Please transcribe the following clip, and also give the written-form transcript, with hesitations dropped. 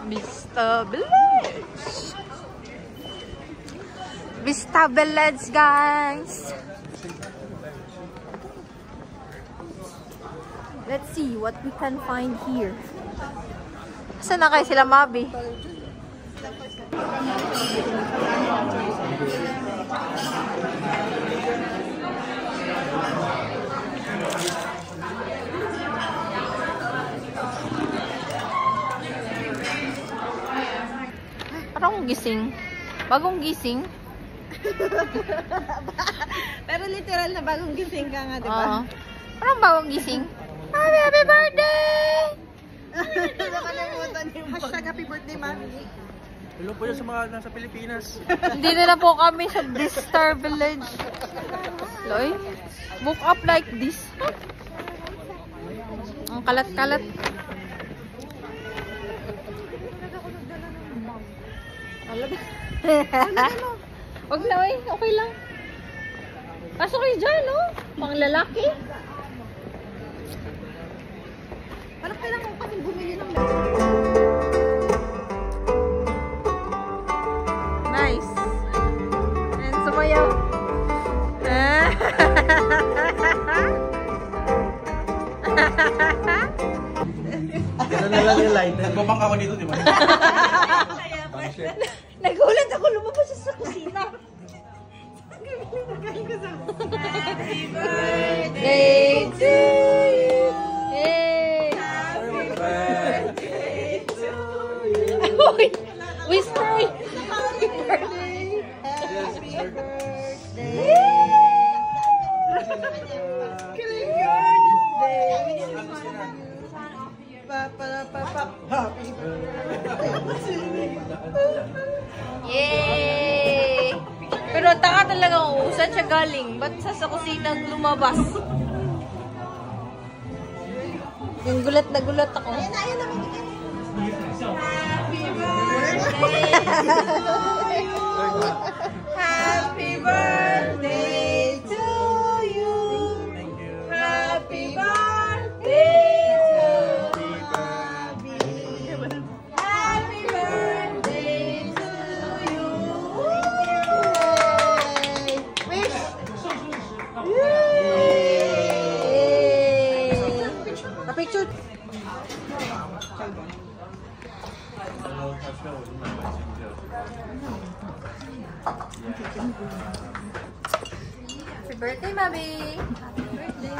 Vista Village! Vista Village, guys! Let's see what we can find here. Saan na kayo sila, Mabi? Parang gising. Bagong gising. Pero literal na bagong gising ka nga, diba? Parang bagong gising. Happy birthday! Nakalimutan yung hashtag happy birthday, Mami. Hello po yun sa mga nasa Pilipinas. Hindi na po kami sa Vista Village. Loy, book up like this. Ang kalat-kalat. Wag na, oy. Okay lang. Pasok kayo dyan, no? Pang lalaki. Parang kailangan ko kasing bumili ng nice. And sumayaw. Gano'n na lang yung line. Nagbabang ako dito, di ba? Nagulat ako, lumabas siya sa kusina. Happy birthday to you. Hey! Happy birthday to you. Uy! Whisper! Happy birthday. Happy birthday. Kilig yun. Happy birthday. Yay! Pero taka talaga ako. Saan siya galing? Ba't sa kusina lumabas? Yung gulat na gulat ako. Ayun na naman. Happy birthday to you! Happy birthday to you! Happy birthday to Happy birthday to you! Wish. Picture. Happy birthday, Mabi! Happy birthday,